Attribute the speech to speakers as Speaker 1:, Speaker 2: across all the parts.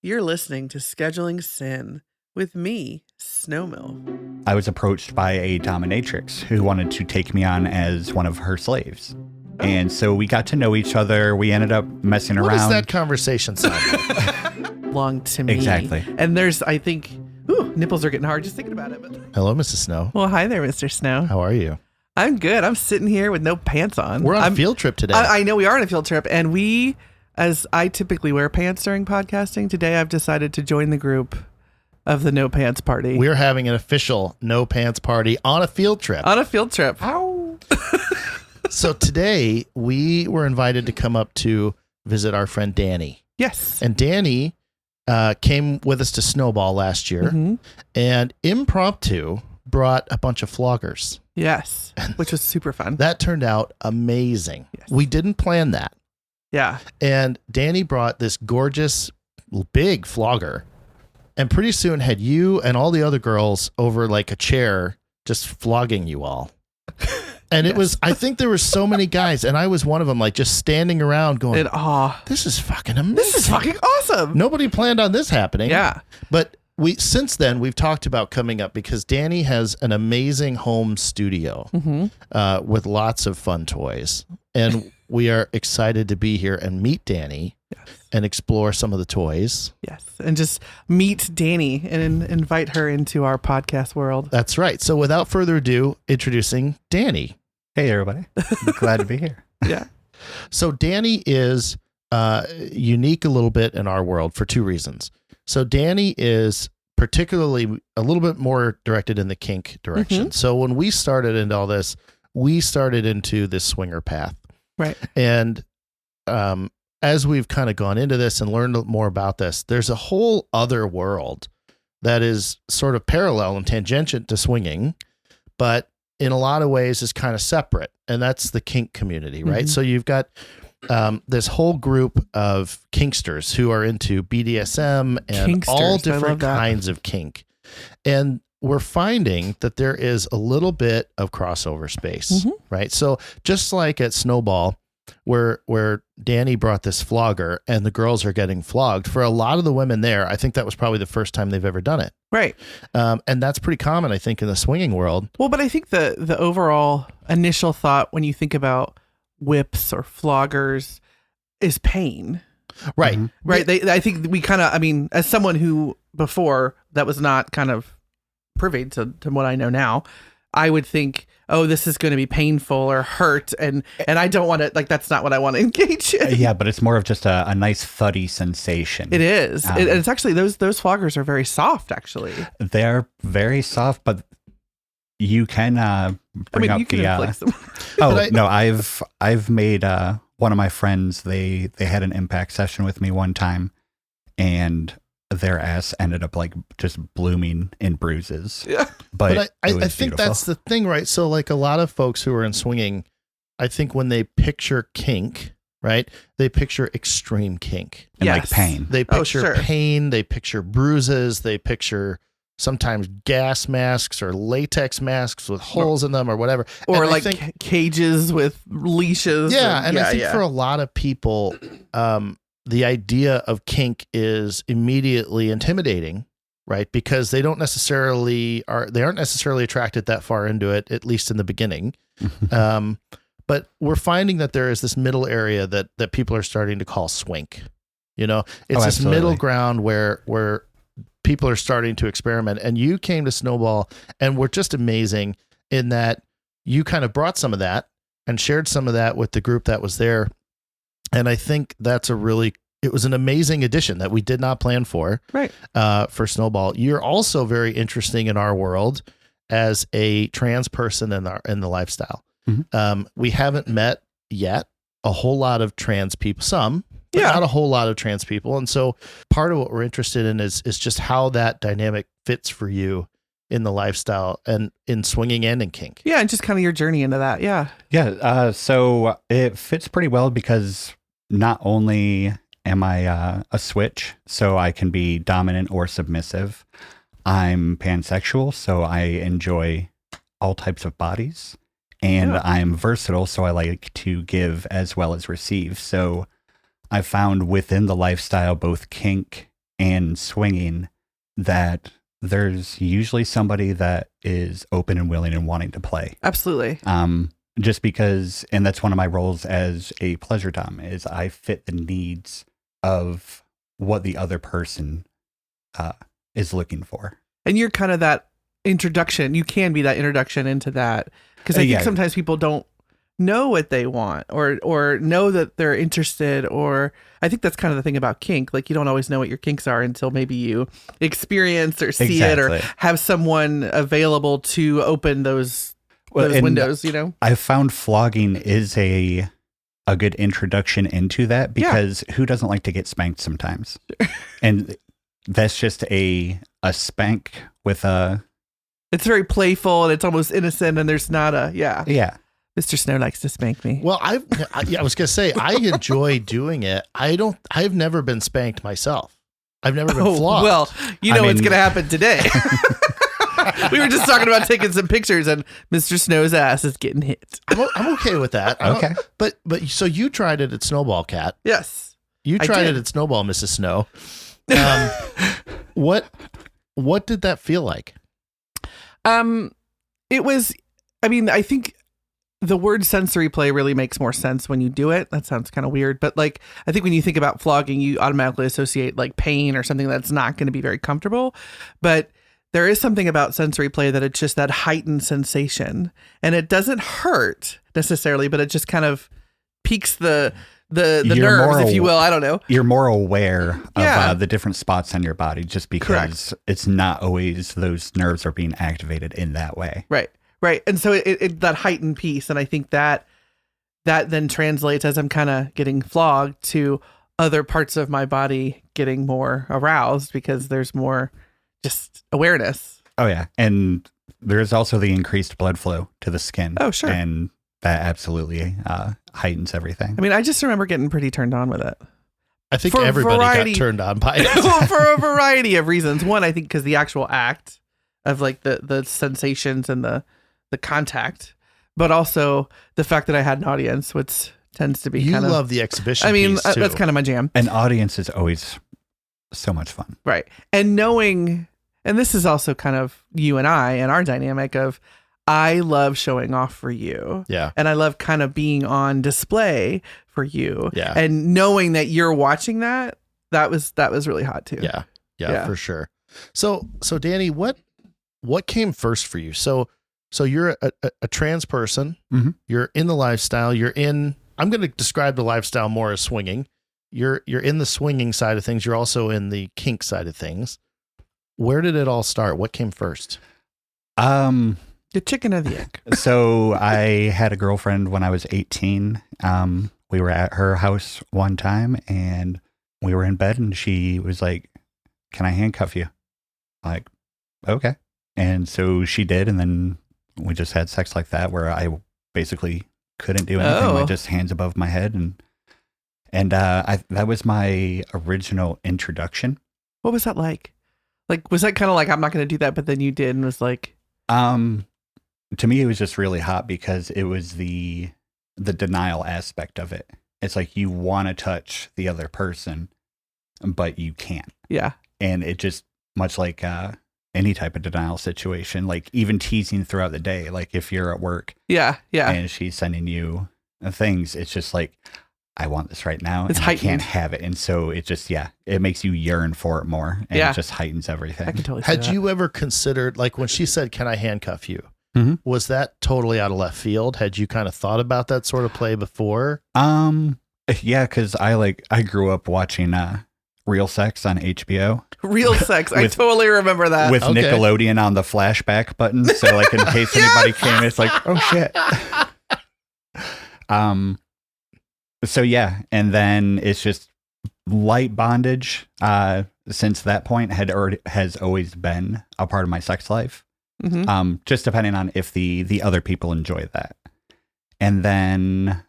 Speaker 1: You're listening to Scheduling Sin with me, Snowmill.
Speaker 2: I was approached by a dominatrix who wanted to take me on as one of her slaves. And so we got to know each other. We ended up messing around.
Speaker 3: What does that conversation sound like?
Speaker 1: Long to me.
Speaker 2: Exactly.
Speaker 1: And there's, I think, nipples are getting hard just thinking about it. But...
Speaker 3: Hello, Mrs. Snow.
Speaker 1: Well, hi there, Mr. Snow.
Speaker 3: How are you?
Speaker 1: I'm good. I'm sitting here with no pants on.
Speaker 3: We're on a field trip today.
Speaker 1: I know we are on a field trip. And we, as I typically wear pants during podcasting, today I've decided to join the group of the no pants party.
Speaker 3: We're having an official no pants party on a field trip.
Speaker 1: On a field trip.
Speaker 3: Ow. So today we were invited to come up to visit our friend Dani.
Speaker 1: Yes.
Speaker 3: And Dani came with us to Snowball last year and impromptu brought a bunch of floggers.
Speaker 1: Yes. Which was super fun.
Speaker 3: That turned out amazing.
Speaker 1: Yes.
Speaker 3: We didn't plan that.
Speaker 1: Yeah.
Speaker 3: And Dani brought this gorgeous big flogger and pretty soon had you and all the other girls over like a chair just flogging you all. And it was, I think there were so many guys and I was one of them, like just standing around going, this is fucking amazing.
Speaker 1: This is fucking awesome.
Speaker 3: Nobody planned on this happening.
Speaker 1: Yeah.
Speaker 3: But since then we've talked about coming up because Dani has an amazing home studio with lots of fun toys. And we are excited to be here and meet Dani and explore some of the toys.
Speaker 1: Yes. And just meet Dani and invite her into our podcast world.
Speaker 3: That's right. So without further ado, introducing Dani.
Speaker 2: Hey, everybody. I'm glad to be here.
Speaker 1: Yeah.
Speaker 3: So Dani is unique a little bit in our world for two reasons. So Dani is particularly a little bit more directed in the kink direction. So when we started into all this, we started into this swinger path.
Speaker 1: Right.
Speaker 3: And as we've kind of gone into this and learned more about this, there's a whole other world that is sort of parallel and tangential to swinging, but in a lot of ways is kind of separate. And that's the kink community, right? So you've got this whole group of kinksters who are into BDSM and all different kinds of kink. And we're finding that there is a little bit of crossover space, right? So just like at Snowball, where Dani brought this flogger and the girls are getting flogged, for a lot of the women there, I think that was probably the first time they've ever done it.
Speaker 1: Right.
Speaker 3: And that's pretty common, I think, in the swinging world.
Speaker 1: Well, but I think the overall initial thought when you think about whips or floggers is pain.
Speaker 3: Right.
Speaker 1: Right. I think we kind of, I mean, as someone who before that was not kind of privy to what I know now, I would think, oh, this is going to be painful or hurt. And I don't want to, like, that's not what I want to engage in.
Speaker 2: Yeah, but it's more of just a nice thuddy sensation.
Speaker 1: It is. And it's actually, those floggers are very soft, actually.
Speaker 2: They're very soft, but you can bring up
Speaker 1: the...
Speaker 2: I've made one of my friends, they had an impact session with me one time, and their ass ended up like just blooming in bruises. Yeah. But
Speaker 3: I think beautiful. That's the thing, right? So like a lot of folks who are in swinging, I think when they picture kink, right, they picture extreme kink.
Speaker 2: And like pain.
Speaker 3: They picture pain, they picture bruises, they picture sometimes gas masks or latex masks with holes in them or whatever.
Speaker 1: Or
Speaker 3: and
Speaker 1: like cages with leashes.
Speaker 3: Yeah. And I think for a lot of people, the idea of kink is immediately intimidating, right? Because they aren't necessarily attracted that far into it, at least in the beginning. But we're finding that there is this middle area that people are starting to call swink. You know, it's this middle ground where people are starting to experiment. And you came to Snowball and were just amazing in that you kind of brought some of that and shared some of that with the group that was there. And I think that's it was an amazing addition that we did not plan for,
Speaker 1: right?
Speaker 3: For Snowball. You're also very interesting in our world as a trans person in the lifestyle. We haven't met yet a whole lot of trans people, but not a whole lot of trans people. And so part of what we're interested in is just how that dynamic fits for you in the lifestyle and in swinging and in kink.
Speaker 1: Yeah. And just kind of your journey into that. Yeah.
Speaker 2: Yeah. So it fits pretty well because not only am I a switch, so I can be dominant or submissive, I'm pansexual, so I enjoy all types of bodies, and I'm versatile, so I like to give as well as receive. So I found within the lifestyle both kink and swinging that there's usually somebody that is open and willing and wanting to play.
Speaker 1: Absolutely.
Speaker 2: Just because, and that's one of my roles as a pleasure dom, is I fit the needs of what the other person is looking for.
Speaker 1: And you're kind of that introduction. You can be that introduction into that, because I think sometimes people don't know what they want or know that they're interested, or I think that's kind of the thing about kink. Like, you don't always know what your kinks are until maybe you experience or see it or have someone available to open those windows, you know?
Speaker 2: I found flogging is a good introduction into that, because who doesn't like to get spanked sometimes? And that's just a spank with a...
Speaker 1: It's very playful and it's almost innocent, and there's not a... Yeah. Mr. Snow likes to spank me.
Speaker 3: Well, I was going to say, I enjoy doing it. I've never been spanked myself. I've never been flogged.
Speaker 1: Well, what's going to happen today. We were just talking about taking some pictures, and Mr. Snow's ass is getting hit.
Speaker 3: I'm okay with that.
Speaker 2: Okay.
Speaker 3: But so you tried it at Snowball Cat.
Speaker 1: Yes.
Speaker 3: You tried it at Snowball, Mrs. Snow. What did that feel like?
Speaker 1: It was, I think the word sensory play really makes more sense when you do it. That sounds kind of weird, but like, I think when you think about flogging, you automatically associate like pain or something that's not going to be very comfortable. But there is something about sensory play that it's just that heightened sensation, and it doesn't hurt necessarily, but it just kind of piques the nerves, if you will. I don't know.
Speaker 2: You're more aware of the different spots on your body, just because it's not always those nerves are being activated in that way.
Speaker 1: Right. And so it that heightened piece, and I think that then translates as I'm kind of getting flogged to other parts of my body getting more aroused, because there's more just awareness.
Speaker 2: Oh yeah. And there's also the increased blood flow to the skin.
Speaker 1: Oh, sure.
Speaker 2: And that absolutely heightens everything.
Speaker 1: I just remember getting pretty turned on with it.
Speaker 3: I think everybody got turned on by it.
Speaker 1: Well, for a variety of reasons. One, I think because the actual act of like the sensations and the contact, but also the fact that I had an audience, which tends to be
Speaker 3: you love the exhibition piece too.
Speaker 1: That's kind of my jam.
Speaker 2: An audience is always so much fun.
Speaker 1: Right. And knowing, and this is also kind of you and I and our dynamic of, I love showing off for you.
Speaker 3: Yeah.
Speaker 1: And I love kind of being on display for you.
Speaker 3: Yeah.
Speaker 1: And knowing that you're watching that was really hot too.
Speaker 3: Yeah, for sure. So Dani, what came first for you? So you're a trans person.
Speaker 2: Mm-hmm.
Speaker 3: You're in the lifestyle. I'm going to describe the lifestyle more as swinging. You're in the swinging side of things. You're also in the kink side of things. Where did it all start? What came first?
Speaker 1: The chicken or the egg?
Speaker 2: So I had a girlfriend when I was 18. We were at her house one time, and we were in bed, and she was like, "Can I handcuff you?" Like, okay. And so she did, and then we just had sex like that, where I basically couldn't do anything, with just hands above my head, and that was my original introduction.
Speaker 1: What was that like? Like, was that kind of like, I'm not going to do that, but then you did, and was like,
Speaker 2: to me, it was just really hot because it was the denial aspect of it. It's like you want to touch the other person, but you can't.
Speaker 1: Yeah.
Speaker 2: And it just, much like any type of denial situation, like even teasing throughout the day, like if you're at work,
Speaker 1: yeah,
Speaker 2: and she's sending you things, it's just like, I want this right now,
Speaker 1: it's
Speaker 2: and
Speaker 1: heightened.
Speaker 2: I can't have it. And so it just, it makes you yearn for it more, and it just heightens everything.
Speaker 1: I can totally see
Speaker 3: Had
Speaker 1: that.
Speaker 3: you ever considered, like when she said, "Can I handcuff you?"
Speaker 2: Mm-hmm.
Speaker 3: Was that totally out of left field? Had you kind of thought about that sort of play before?
Speaker 2: Yeah, because I grew up watching Real Sex on HBO.
Speaker 1: Real Sex. I totally remember that.
Speaker 2: With Nickelodeon on the flashback button. So like in case anybody came, it's like, oh shit. So yeah, and then it's just light bondage. Since that point has always been a part of my sex life.
Speaker 1: Mm-hmm.
Speaker 2: Just depending on if the other people enjoy that. And then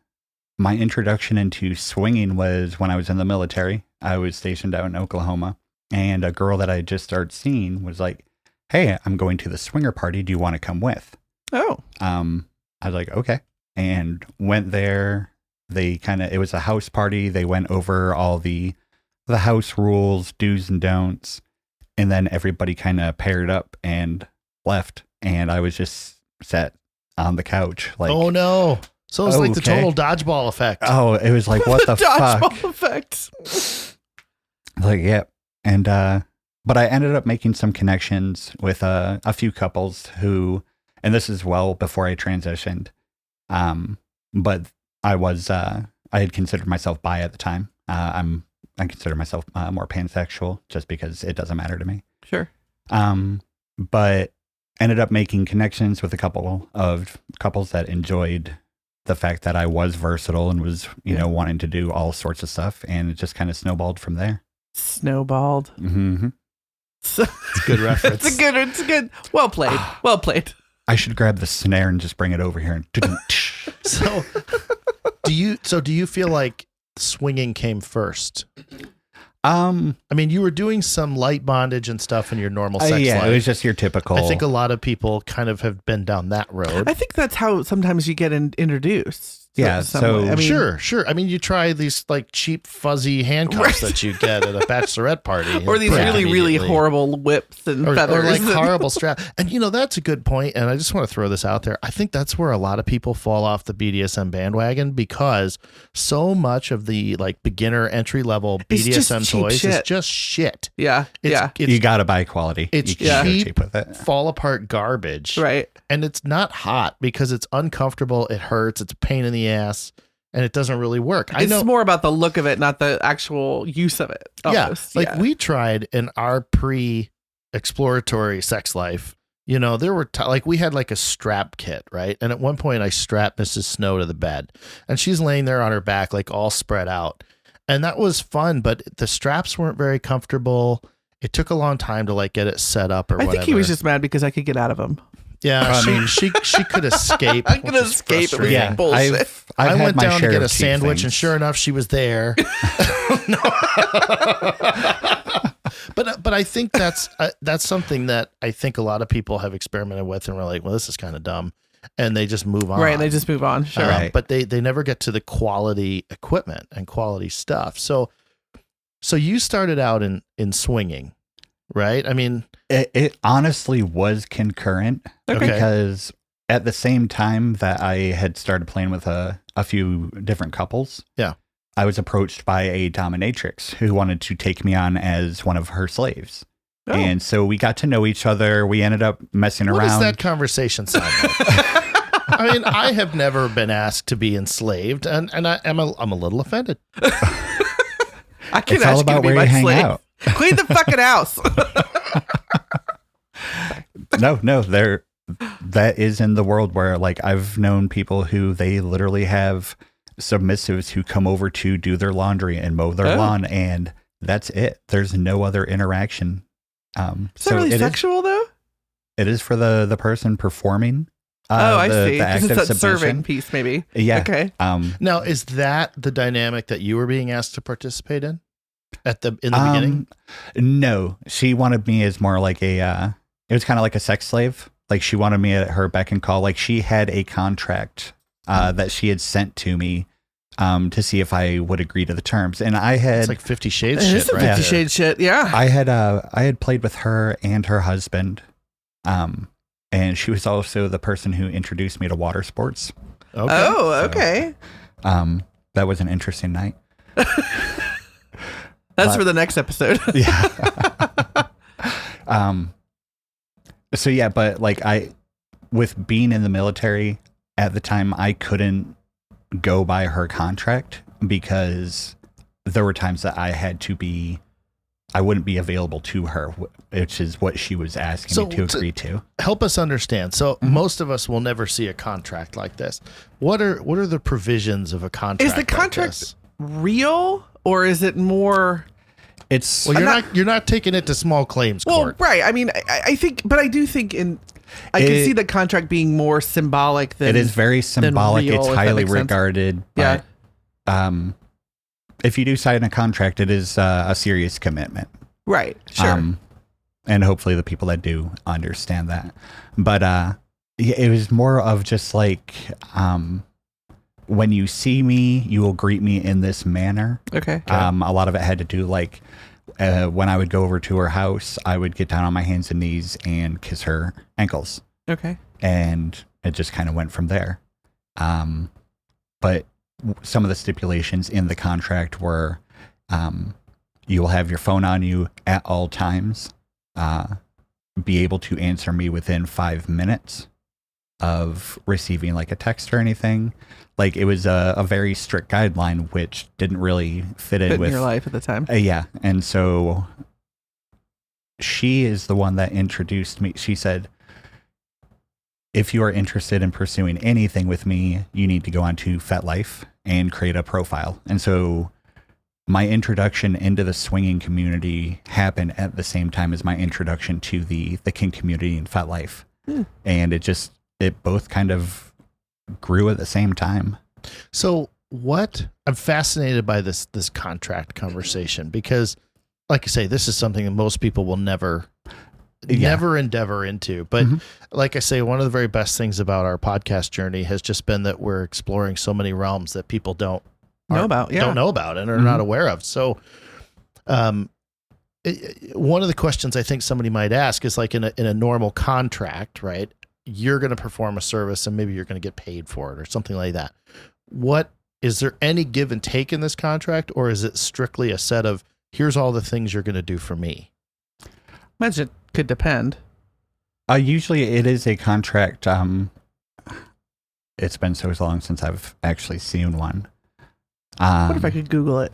Speaker 2: my introduction into swinging was when I was in the military. I was stationed out in Oklahoma, and a girl that I just started seeing was like, "Hey, I'm going to the swinger party. Do you want to come with?"
Speaker 1: Oh.
Speaker 2: I was like, "Okay," and went there. It was a house party. They went over all the the house rules, do's and don'ts, and then everybody kind of paired up and left, and I was just sat on the couch like,
Speaker 3: oh no. So it's like the
Speaker 2: okay.
Speaker 3: total dodgeball effect.
Speaker 2: Oh, it was like, what the fuck?
Speaker 1: Dodgeball effect.
Speaker 2: Like, yeah. And, but I ended up making some connections with a few couples who, and this is well before I transitioned. But I had considered myself bi at the time. I consider myself more pansexual just because it doesn't matter to me.
Speaker 1: Sure.
Speaker 2: But ended up making connections with a couple of couples that enjoyed the fact that I was versatile and was, wanting to do all sorts of stuff. And it just kind of snowballed from there.
Speaker 1: Snowballed.
Speaker 2: Mm-hmm.
Speaker 1: So,
Speaker 3: It's a good reference.
Speaker 1: It's good. Well played. Well played.
Speaker 2: I should grab the snare and just bring it over here. And
Speaker 3: So do you feel like swinging came first? I mean, you were doing some light bondage and stuff in your normal sex life.
Speaker 2: It was just your typical.
Speaker 3: I think a lot of people kind of have been down that road.
Speaker 1: I think that's how sometimes you get introduced.
Speaker 2: Yeah, so-
Speaker 1: I mean,
Speaker 3: Sure. I mean, you try these like cheap fuzzy handcuffs that you get at a bachelorette party,
Speaker 1: or these
Speaker 3: pretty
Speaker 1: really
Speaker 3: immediately.
Speaker 1: horrible whips and
Speaker 3: or
Speaker 1: feathers,
Speaker 3: like horrible strap. And that's a good point. And I just want to throw this out there. I think that's where a lot of people fall off the BDSM bandwagon because so much of the like beginner entry level
Speaker 1: It's just
Speaker 3: BDSM
Speaker 1: cheap
Speaker 3: toys is
Speaker 1: shit.
Speaker 3: just shit.
Speaker 1: Yeah,
Speaker 3: It's
Speaker 2: you got to buy quality.
Speaker 3: it's
Speaker 2: you can't go
Speaker 3: cheap.
Speaker 2: cheap with it.
Speaker 3: fall apart garbage.
Speaker 1: right.
Speaker 3: And it's not hot because it's uncomfortable. It hurts. It's a pain in the ass. And it doesn't really work. I
Speaker 1: It's
Speaker 3: know.
Speaker 1: more about the look of it, not the actual use of it. Almost.
Speaker 3: Yeah. Like we tried in our pre-exploratory sex life, there were like we had like a strap kit, right? And at one point I strapped Mrs. Snow to the bed and she's laying there on her back, like all spread out. And that was fun, but the straps weren't very comfortable. It took a long time to like get it set up or
Speaker 1: I
Speaker 3: whatever.
Speaker 1: think he was just mad because I could get out of him.
Speaker 3: Yeah,
Speaker 2: I mean-
Speaker 3: she could escape.
Speaker 1: I could
Speaker 3: which is
Speaker 1: escape. It was
Speaker 3: frustrating.
Speaker 2: Yeah,
Speaker 1: bullshit.
Speaker 2: I've
Speaker 3: I
Speaker 2: had
Speaker 3: went
Speaker 2: my
Speaker 3: down to
Speaker 2: share
Speaker 3: get
Speaker 2: of
Speaker 3: a
Speaker 2: cheap
Speaker 3: sandwich, and
Speaker 2: things.
Speaker 3: sure enough, she was there. But I think that's something that I think a lot of people have experimented with, and we're like, well, this is kind of dumb, and they just move on.
Speaker 1: Right. They just move on. Sure.
Speaker 2: Right.
Speaker 3: But they never get to the quality equipment and quality stuff. So you started out in swinging, right? I mean,
Speaker 2: It honestly was concurrent
Speaker 3: Okay.
Speaker 2: because at the same time that I had started playing with a few different couples,
Speaker 3: Yeah.
Speaker 2: I was approached by a dominatrix who wanted to take me on as one of her slaves.
Speaker 1: Oh.
Speaker 2: And so we got to know each other. We ended up messing
Speaker 3: what does
Speaker 2: around.
Speaker 3: that conversation sound like? I mean, I have never been asked to be enslaved, and I'm a little offended.
Speaker 1: I can
Speaker 2: It's all
Speaker 1: ask you to
Speaker 2: about
Speaker 1: be
Speaker 2: where
Speaker 1: my
Speaker 2: you hang
Speaker 1: slave.
Speaker 2: out.
Speaker 1: Clean the fucking house.
Speaker 2: No, that is in the world where like I've known people who they literally have submissives who come over to do their laundry and mow their
Speaker 1: Oh.
Speaker 2: lawn, and that's it. There's no other interaction.
Speaker 1: Is that really sexual though?
Speaker 2: It is for the person performing.
Speaker 1: I
Speaker 2: the
Speaker 1: see. Because
Speaker 2: active
Speaker 1: it's that serving
Speaker 2: submission.
Speaker 1: piece, maybe.
Speaker 2: Yeah.
Speaker 1: Okay.
Speaker 3: Now, is that the dynamic that you were being asked to participate in in the beginning?
Speaker 2: No, she wanted me as more like it was kind of like a sex slave. Like she wanted me at her beck and call. Like she had a contract that she had sent to me to see if I would agree to the terms. And I had
Speaker 3: It's like 50 Shades
Speaker 1: It
Speaker 3: shit,
Speaker 1: is some
Speaker 3: right?
Speaker 1: 50 Shades shit. Yeah.
Speaker 2: I had played with her and her husband. And she was also the person who introduced me to water sports.
Speaker 3: Okay.
Speaker 1: Oh, okay.
Speaker 2: That was an interesting night.
Speaker 1: That's for the next episode.
Speaker 2: Yeah. So yeah, but like with being in the military at the time, I couldn't go by her contract because there were times that I wouldn't be available to her, which is what she was asking me to agree to.
Speaker 3: Help us understand. So most of us will never see a contract like this. What are the provisions of a contract?
Speaker 1: Is the
Speaker 3: like
Speaker 1: contract
Speaker 3: this?
Speaker 1: real or is it more?
Speaker 2: It's
Speaker 3: Well, you're not taking it to small claims
Speaker 1: Well,
Speaker 3: court.
Speaker 1: right. I mean, I think, but I do think I can see the contract being more symbolic than
Speaker 2: it is very symbolic.
Speaker 1: real,
Speaker 2: It's
Speaker 1: if that
Speaker 2: highly
Speaker 1: makes sense.
Speaker 2: regarded.
Speaker 1: Yeah.
Speaker 2: But if you do sign a contract, it is a serious commitment.
Speaker 1: Right. Sure.
Speaker 2: And hopefully the people that do understand that. But yeah, it was more of just like when you see me, you will greet me in this manner.
Speaker 1: Okay.
Speaker 2: A lot of it had to do like when I would go over to her house, I would get down on my hands and knees and kiss her ankles.
Speaker 1: Okay.
Speaker 2: And it just kind of went from there. But some of the stipulations in the contract were you will have your phone on you at all times, be able to answer me within 5 minutes of receiving like a text or anything. Like it was a very strict guideline, which didn't really fit in with
Speaker 1: your life at the time.
Speaker 2: Yeah. And so she is the one that introduced me. She said, if you are interested in pursuing anything with me, you need to go onto FetLife and create a profile. And so my introduction into the swinging community happened at the same time as my introduction to the kink community in FetLife. And it both kind of grew at the same time.
Speaker 3: So I'm fascinated by this contract conversation because, like I say, this is something that most people will never endeavor into. But like I say, one of the very best things about our podcast journey has just been that we're exploring so many realms that people don't know about and are not aware of. So, one of the questions I think somebody might ask is like in a normal contract, right? You're going to perform a service and maybe you're going to get paid for it or something like that. Is there any give and take in this contract, or is it strictly a set of here's all the things you're going to do for me?
Speaker 1: Imagine it could depend.
Speaker 2: Usually it is a contract. It's been so long since I've actually seen one.
Speaker 1: What if I could Google it?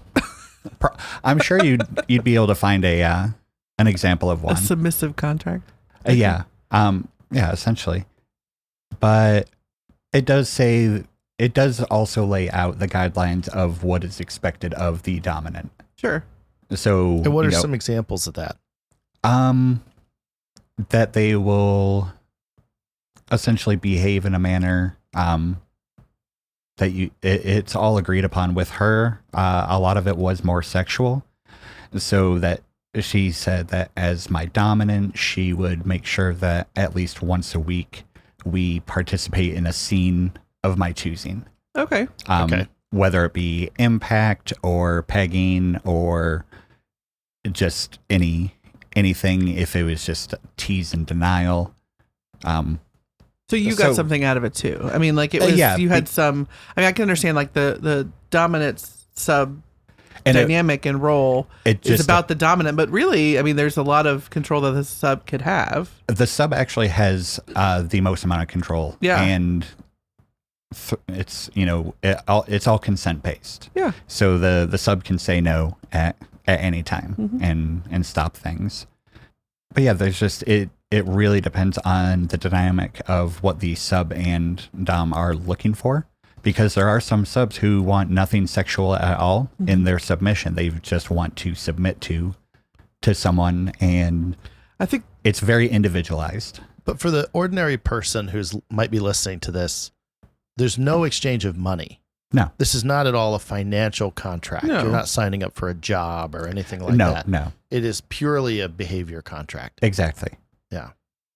Speaker 2: I'm sure you'd be able to find an example of one.
Speaker 1: A submissive contract?
Speaker 2: Yeah. Yeah, essentially. But it does also lay out the guidelines of what is expected of the dominant.
Speaker 1: Sure.
Speaker 2: So,
Speaker 3: and what are some examples of that?
Speaker 2: That they will essentially behave in a manner that it's all agreed upon with her. A lot of it was more sexual, so that she said that as my dominant, she would make sure that at least once a week we participate in a scene of my choosing.
Speaker 1: Okay.
Speaker 2: Whether it be impact or pegging or just anything, if it was just tease and denial.
Speaker 1: So you got something out of it too. I mean, like it was, you had some, I mean, I can understand like the dominant sub dynamic and role is about the dominant, but really, I mean, there's a lot of control that the sub could have.
Speaker 2: The sub actually has the most amount of control. Yeah. And it's, it's all consent based.
Speaker 1: Yeah.
Speaker 2: So the sub can say no at any time and stop things. But yeah, there's just, it really depends on the dynamic of what the sub and dom are looking for. Because there are some subs who want nothing sexual at all in their submission. They just want to submit to someone, and
Speaker 1: I think
Speaker 2: it's very individualized.
Speaker 3: But for the ordinary person who's might be listening to this, there's no exchange of money.
Speaker 2: No.
Speaker 3: This is not at all a financial contract.
Speaker 1: No.
Speaker 3: You're not signing up for a job or anything like that.
Speaker 2: No.
Speaker 3: It is purely a behavior contract.
Speaker 2: Exactly.
Speaker 3: Yeah.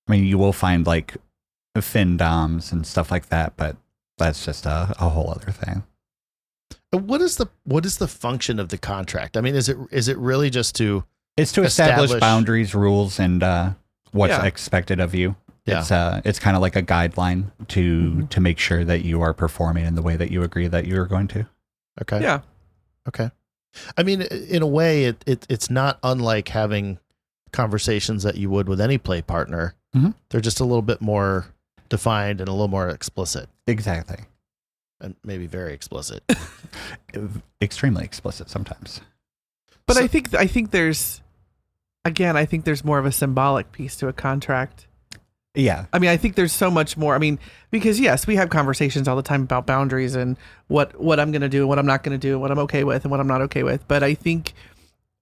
Speaker 2: I mean, you will find like fin doms and stuff like that, but that's just a whole other thing.
Speaker 3: What is the function of the contract? I mean, is it really just to
Speaker 2: establish boundaries, rules, and what's expected of you?
Speaker 3: Yeah.
Speaker 2: It's kind of like a guideline to make sure that you are performing in the way that you agree that you are going to.
Speaker 3: Okay.
Speaker 1: Yeah.
Speaker 3: Okay. I mean, in a way, it's not unlike having conversations that you would with any play partner. They're just a little bit more defined and a little more explicit.
Speaker 2: Exactly.
Speaker 3: And maybe very explicit.
Speaker 2: Extremely explicit sometimes.
Speaker 1: But I think there's more of a symbolic piece to a contract.
Speaker 2: Yeah.
Speaker 1: I mean, I think there's so much more. I mean, because yes, we have conversations all the time about boundaries and what I'm going to do and what I'm not going to do, what I'm okay with and what I'm not okay with. But I think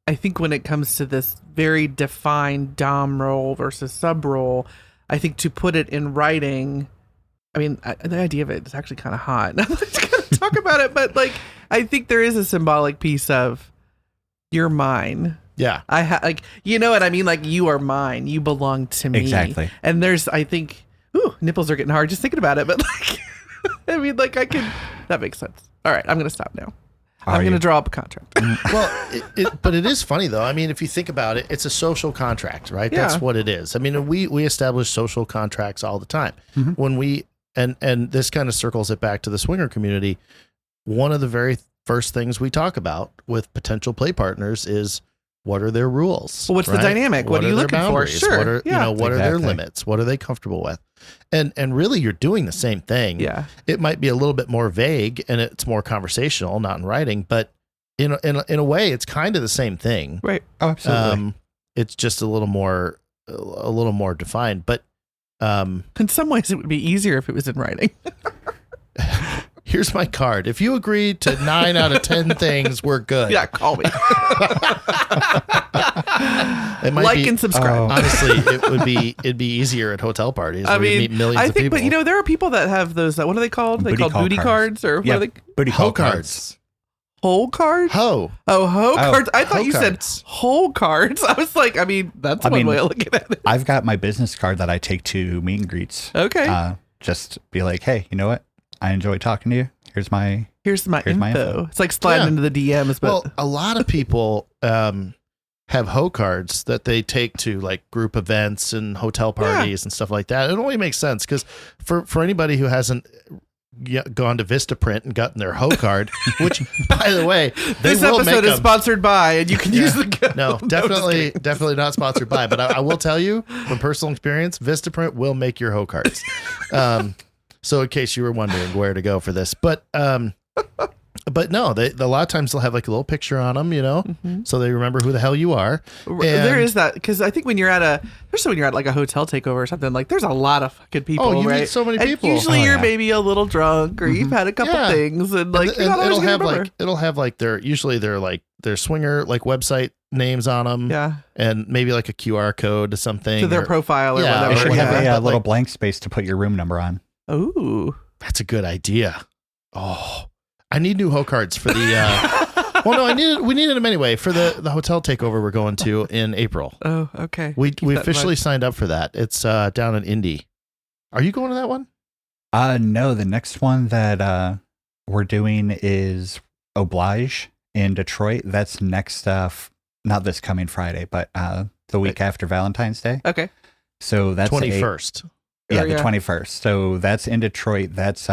Speaker 1: when it comes to this very defined dom role versus sub role, I think to put it in writing, I mean, the idea of it is actually kind of hot. I'm not going to talk about it, but like, I think there is a symbolic piece of you're mine.
Speaker 3: Yeah.
Speaker 1: You know what I mean? Like, you are mine. You belong to me.
Speaker 2: Exactly.
Speaker 1: And there's, I think, nipples are getting hard just thinking about it. But like, I mean, like That makes sense. All right, I'm going to stop now.
Speaker 2: Are
Speaker 1: I'm going to
Speaker 2: you?
Speaker 1: draw up a contract.
Speaker 3: Well, but it is funny though. I mean, if you think about it, it's a social contract, right?
Speaker 1: Yeah.
Speaker 3: That's what it is. I mean, we establish social contracts all the time.
Speaker 2: Mhm.
Speaker 3: When we and this kind of circles it back to the swinger community. One of the very first things we talk about with potential play partners is what are their rules?
Speaker 1: Well, what's the
Speaker 3: right?
Speaker 1: dynamic? What are you
Speaker 3: their
Speaker 1: looking for?
Speaker 3: boundaries?
Speaker 1: Sure,
Speaker 3: What are
Speaker 1: yeah.
Speaker 3: what are their
Speaker 2: Exactly.
Speaker 3: limits? What are they comfortable with? And really, you're doing the same thing.
Speaker 1: Yeah.
Speaker 3: It might be a little bit more vague and it's more conversational, not in writing, but in a way, it's kind of the same thing.
Speaker 1: Right.
Speaker 2: Oh, absolutely.
Speaker 3: It's just a little more defined. But
Speaker 1: In some ways, it would be easier if it was in writing.
Speaker 3: here's my card. If you agree to 9 out of 10 things, we're good.
Speaker 1: Yeah, call me.
Speaker 3: It might
Speaker 1: Like
Speaker 3: be,
Speaker 1: and subscribe.
Speaker 2: Oh.
Speaker 3: honestly, it'd be easier at hotel parties.
Speaker 1: I
Speaker 3: Where you
Speaker 1: mean,
Speaker 3: meet millions
Speaker 1: I
Speaker 3: of
Speaker 1: think,
Speaker 3: people.
Speaker 1: but you know, there are people that have those. What are they called? They
Speaker 2: Booty
Speaker 1: called
Speaker 2: call
Speaker 1: booty
Speaker 2: cards.
Speaker 1: cards, or what
Speaker 2: Yeah.
Speaker 1: are they?
Speaker 2: Booty
Speaker 3: hoe
Speaker 2: call
Speaker 3: cards.
Speaker 1: Whole cards?
Speaker 3: Hoe.
Speaker 1: Oh, hoe
Speaker 2: Oh,
Speaker 1: cards. I thought
Speaker 3: hoe
Speaker 1: you
Speaker 3: cards.
Speaker 1: said whole cards. I was like, I mean, that's one way of looking at it.
Speaker 2: I've got my business card that I take to meet and greets.
Speaker 1: Okay.
Speaker 2: Just be like, hey, you know what? I enjoy talking to you. Here's my
Speaker 1: Here's my
Speaker 2: here's my
Speaker 1: info.
Speaker 2: info.
Speaker 1: It's like sliding
Speaker 3: Yeah.
Speaker 1: into the DMs, but
Speaker 3: Well, a lot of people have hoe cards that they take to like group events and hotel parties and stuff like that. It only makes sense because for anybody who hasn't gone to Vistaprint and gotten their hoe card, which by the way, they
Speaker 1: this
Speaker 3: will
Speaker 1: episode
Speaker 3: make
Speaker 1: is sponsored by, and you can
Speaker 3: Yeah.
Speaker 1: use the code.
Speaker 3: No,
Speaker 1: I'm just
Speaker 3: definitely not sponsored by. But I will tell you from personal experience, Vistaprint will make your hoe cards. So in case you were wondering where to go for this, but no, a lot of times they'll have like a little picture on them, you know,
Speaker 1: Mhm.
Speaker 3: so they remember who the hell you are.
Speaker 1: There
Speaker 3: And-
Speaker 1: is that, because I think when you're at especially when you're at like a hotel takeover or something, like there's a lot of fucking people.
Speaker 3: Oh, you
Speaker 1: right?
Speaker 3: meet so many
Speaker 1: And
Speaker 3: people.
Speaker 1: usually
Speaker 2: Oh,
Speaker 1: you're
Speaker 2: yeah.
Speaker 1: maybe a little drunk or you've had a couple
Speaker 3: Yeah.
Speaker 1: things, and like
Speaker 3: And
Speaker 1: you're not always
Speaker 3: it'll
Speaker 1: gonna
Speaker 3: have
Speaker 1: remember.
Speaker 3: like their swinger like website names on them,
Speaker 1: Yeah,
Speaker 3: and maybe like a QR code to something.
Speaker 1: to their
Speaker 3: or-
Speaker 1: profile or
Speaker 3: Yeah,
Speaker 1: whatever.
Speaker 2: They should
Speaker 3: whatever.
Speaker 2: have
Speaker 1: Yeah.
Speaker 2: a
Speaker 3: But,
Speaker 2: little
Speaker 3: like-
Speaker 2: blank space to put your room number on.
Speaker 1: Ooh.
Speaker 3: That's a good idea. Oh, I need new hoe cards for the. Well, no, we needed them anyway for the hotel takeover we're going to in April.
Speaker 1: Oh, okay.
Speaker 3: We
Speaker 1: that in
Speaker 3: officially
Speaker 1: mind.
Speaker 3: signed up for that. It's down in Indy. Are you going to that one?
Speaker 2: No, the next one that we're doing is Oblige in Detroit. That's next not this coming Friday, but the week after Valentine's Day.
Speaker 1: Okay.
Speaker 2: So that's
Speaker 3: 21st.
Speaker 2: Yeah,
Speaker 1: Oh,
Speaker 2: the
Speaker 1: yeah.
Speaker 2: 21st. So that's in Detroit. That's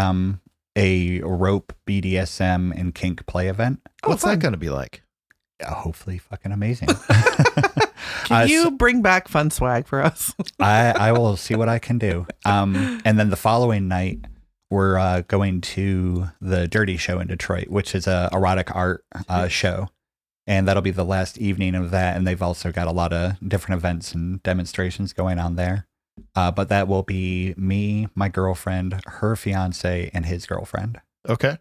Speaker 2: a rope BDSM and kink play event.
Speaker 3: What's
Speaker 1: fun.
Speaker 3: that going to be like?
Speaker 2: Hopefully fucking amazing.
Speaker 1: Can you
Speaker 2: so
Speaker 1: bring back fun swag for us?
Speaker 2: I will see what I can do. And then the following night we're going to the Dirty Show in Detroit, which is a erotic art show. And that'll be the last evening of that. And they've also got a lot of different events and demonstrations going on there. But that will be me, my girlfriend, her fiance, and his girlfriend.
Speaker 3: Okay.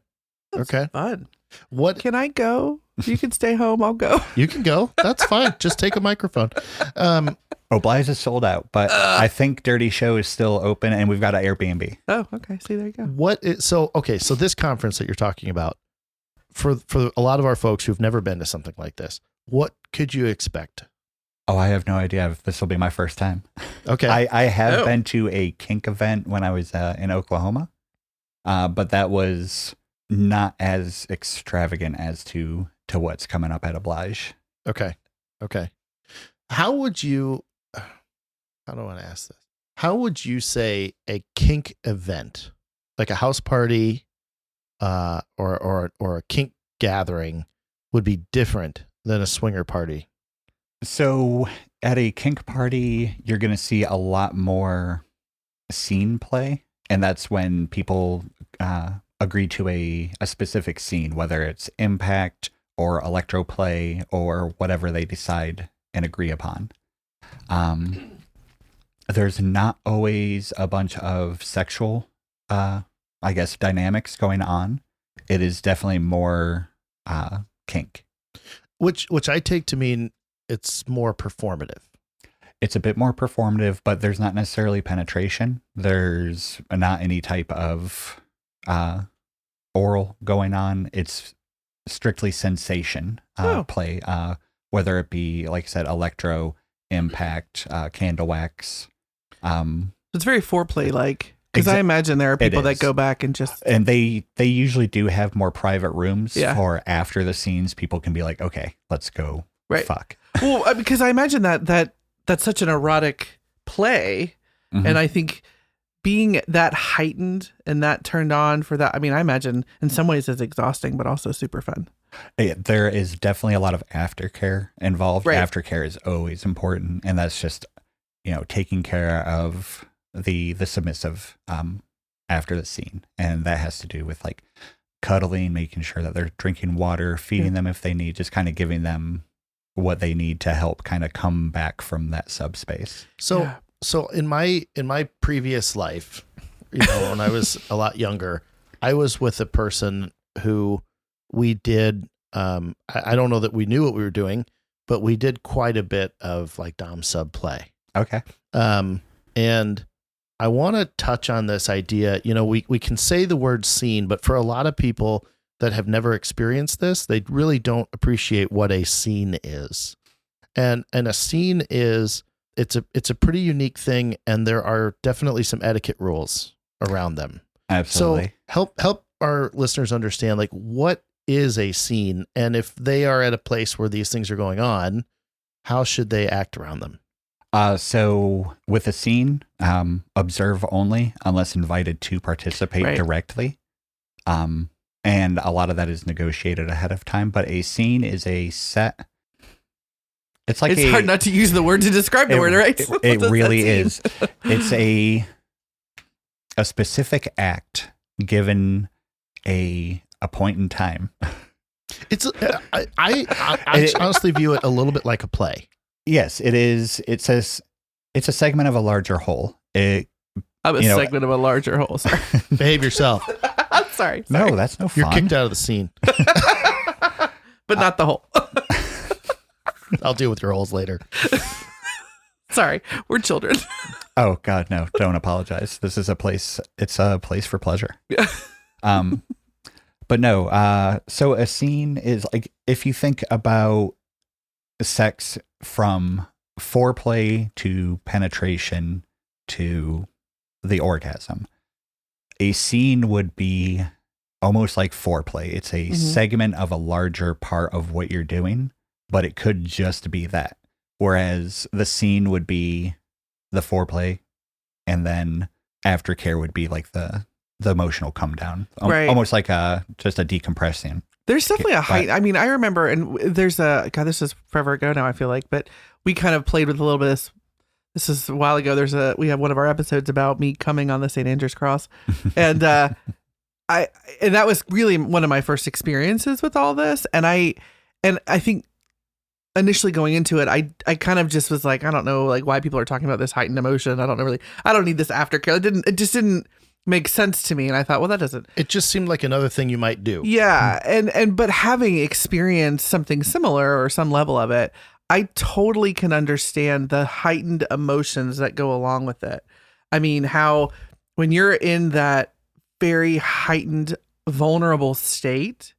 Speaker 1: That's
Speaker 3: Okay.
Speaker 1: fun.
Speaker 3: What
Speaker 1: Can I go? You can stay home. I'll go.
Speaker 3: you can go. That's fine. Just take a microphone.
Speaker 2: Oblige is sold out, but I think Dirty Show is still open, and we've got an Airbnb.
Speaker 1: Oh, okay. See, there you go.
Speaker 3: So this conference that you're talking about, for a lot of our folks who've never been to something like this, what could you expect?
Speaker 2: Oh, I have no idea if this will be my first time.
Speaker 3: Okay.
Speaker 2: I have
Speaker 1: Oh.
Speaker 2: been to a kink event when I was in Oklahoma, but that was not as extravagant as to what's coming up at Oblige.
Speaker 3: Okay. How would you? How do I want to ask this? How would you say a kink event, like a house party, or a kink gathering, would be different than a swinger party?
Speaker 2: So at a kink party, you're going to see a lot more scene play. And that's when people agree to a specific scene, whether it's impact or electro play or whatever they decide and agree upon. There's not always a bunch of sexual, I guess, dynamics going on. It is definitely more kink.
Speaker 3: Which I take to mean it's more performative.
Speaker 2: It's a bit more performative, but there's not necessarily penetration. There's not any type of oral going on. It's strictly sensation play, whether it be, like I said, electro, impact, candle wax.
Speaker 1: It's very foreplay like. Because I imagine there are people that
Speaker 2: is.
Speaker 1: go back and just
Speaker 2: And they usually do have more private rooms
Speaker 1: Yeah.
Speaker 2: for after the scenes. People can be like, okay, let's go
Speaker 1: Right.
Speaker 2: fuck.
Speaker 1: well, because I imagine that's such an erotic play,
Speaker 2: Mhm.
Speaker 1: and I think being that heightened and that turned on for that. I mean, I imagine in some ways it's exhausting, but also super fun.
Speaker 2: There is definitely a lot of aftercare involved.
Speaker 1: Right.
Speaker 2: Aftercare is always important. And that's just, taking care of the submissive after the scene. And that has to do with like cuddling, making sure that they're drinking water, feeding them if they need, just kind of giving them what they need to help kind of come back from that subspace.
Speaker 3: So
Speaker 1: Yeah.
Speaker 3: so in my previous life, when I was a lot younger, I was with a person who we did I don't know that we knew what we were doing, but we did quite a bit of like dom sub play.
Speaker 2: Okay.
Speaker 3: And I want to touch on this idea. We can say the word scene, but for a lot of people that have never experienced this, they really don't appreciate what a scene is. And a scene is it's a pretty unique thing, and there are definitely some etiquette rules around them.
Speaker 2: Absolutely.
Speaker 3: So help our listeners understand like what is a scene, and if they are at a place where these things are going on, how should they act around them?
Speaker 2: So with a scene, observe only unless invited to participate
Speaker 1: Right.
Speaker 2: directly. And a lot of that is negotiated ahead of time, but a scene is a set. It's like
Speaker 1: It's hard not to use the word to describe the word, right?
Speaker 2: It
Speaker 1: What does that
Speaker 2: really
Speaker 1: mean?
Speaker 2: is. It's a specific act given a point in time.
Speaker 3: It's I honestly view it a little bit like a play.
Speaker 2: Yes, it is. It's a segment of a larger whole.
Speaker 1: I'm a segment of a larger whole. Sorry.
Speaker 3: Behave yourself.
Speaker 1: I'm sorry.
Speaker 2: No, that's no fun.
Speaker 3: You're kicked out of the scene.
Speaker 1: But not the whole.
Speaker 3: I'll deal with your holes later.
Speaker 1: Sorry. We're children.
Speaker 2: Oh God, no! Don't apologize. This is a place. It's a place for pleasure.
Speaker 1: Yeah.
Speaker 2: But no. So a scene is like if you think about sex from foreplay to penetration to the orgasm, a scene would be almost like foreplay. It's a segment of a larger part of what you're doing, but it could just be that. Whereas the scene would be the foreplay, and then aftercare would be like the emotional come down,
Speaker 1: Right.
Speaker 2: almost like just a decompressing.
Speaker 1: There's definitely a
Speaker 2: But-
Speaker 1: height. I mean, I remember, and there's God, this is forever ago now, I feel like, but we kind of played with a little bit of this is a while ago. We have one of our episodes about me coming on the St. Andrew's cross. And, and that was really one of my first experiences with all this. And I think initially going into it, I kind of just was like, I don't know, like why people are talking about this heightened emotion. I don't need this aftercare. It just didn't make sense to me. And I thought, well, that doesn't.
Speaker 3: It just seemed like another thing you might do.
Speaker 1: Yeah. But having experienced something similar or some level of it, I totally can understand the heightened emotions that go along with it. I mean, how when you're in that very heightened, vulnerable state,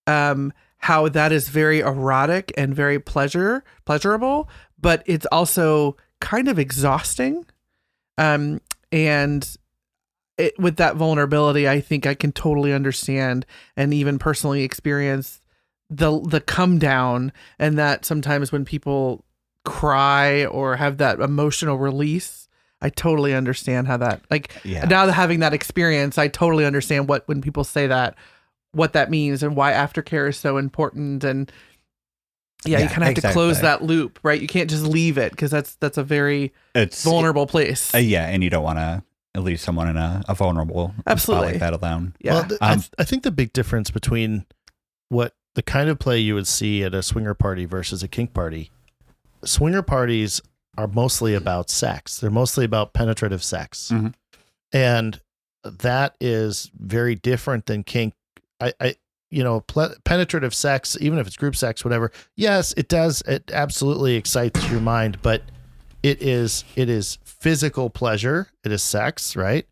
Speaker 1: how that is very erotic and very pleasurable, but it's also kind of exhausting. And with that vulnerability, I think I can totally understand and even personally experience the come down, and that sometimes when people cry or have that emotional release, I totally understand how that, now that having that experience, I totally understand when people say that, what that means and why aftercare is so important. And you kind of have to close that loop, right? You can't just leave it because that's a very vulnerable place.
Speaker 2: And you don't want to leave someone in a vulnerable spot like that alone.
Speaker 1: Yeah.
Speaker 3: Well, I think the big difference between what the kind of play you would see at a swinger party versus a kink party, swinger parties are mostly about sex. They're mostly about penetrative sex.
Speaker 2: Mm-hmm.
Speaker 3: And that is very different than kink. Penetrative sex, even if it's group sex, whatever. Yes, it does. It absolutely excites your mind, but it is physical pleasure. It is sex, right?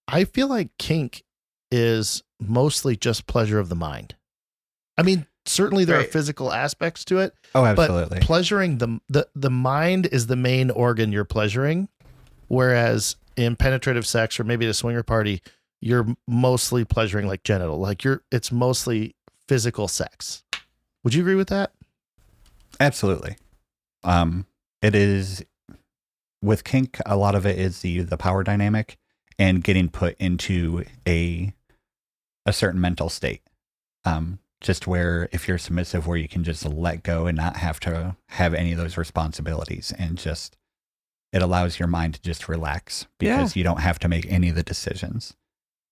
Speaker 3: I feel like kink is mostly just pleasure of the mind. I mean, certainly there are physical aspects to it.
Speaker 2: Oh, absolutely.
Speaker 3: But pleasuring the mind is the main organ you're pleasuring. Whereas in penetrative sex or maybe at a swinger party, you're mostly pleasuring like genital, like it's mostly physical sex. Would you agree with that?
Speaker 2: Absolutely. It is with kink. A lot of it is the power dynamic and getting put into a certain mental state. Just where if you're submissive, where you can just let go and not have to have any of those responsibilities, and just it allows your mind to just relax because you don't have to make any of the decisions.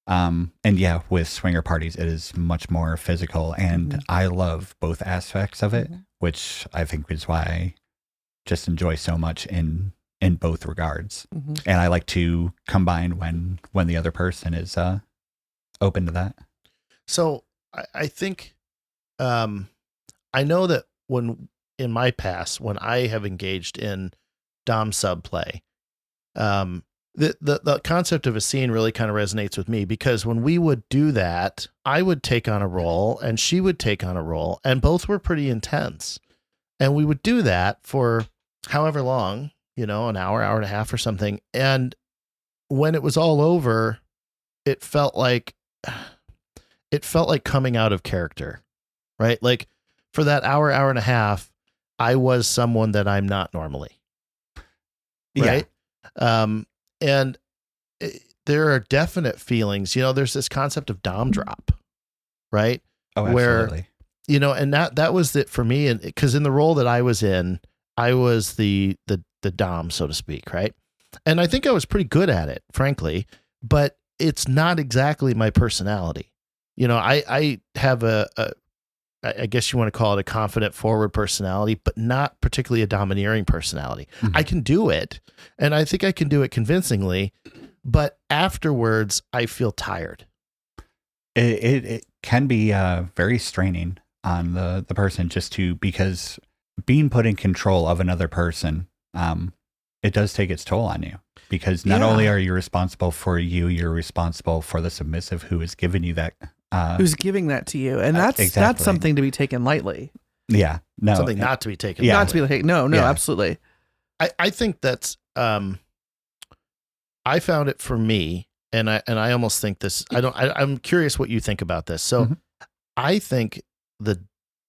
Speaker 2: And yeah, with swinger parties, it is much more physical, and I love both aspects of it, which I think is why I just enjoy so much in both regards. And I like to combine when the other person is open to that. So
Speaker 3: I think, I know that in my past, when I have engaged in dom sub play, the concept of a scene really kind of resonates with me, because when we would do that, I would take on a role and she would take on a role, and both were pretty intense. And we would do that for however long, an hour, hour and a half or something. And when it was all over, it felt like coming out of character, right? Like for that hour, hour and a half, I was someone that I'm not normally. Right. Yeah. And there are definite feelings, there's this concept of dom drop, right?
Speaker 2: Oh, absolutely.
Speaker 3: Where, and that was it for me. And because in the role that I was in, I was the dom, so to speak. Right. And I think I was pretty good at it, frankly, but it's not exactly my personality. I have I guess you want to call it a confident forward personality, but not particularly a domineering personality. I can do it, and I think I can do it convincingly, but afterwards I feel tired.
Speaker 2: It can be very straining on the person because being put in control of another person, it does take its toll on you, because not only are you responsible for you're responsible for the submissive who is giving you that.
Speaker 1: Who's giving that to you, and that's something to be taken lightly.
Speaker 3: Yeah, no, something not to be taken.
Speaker 1: Yeah, not to be like no, absolutely.
Speaker 3: I think that's. I found it for me, and I almost think this. I'm curious what you think about this. So, I think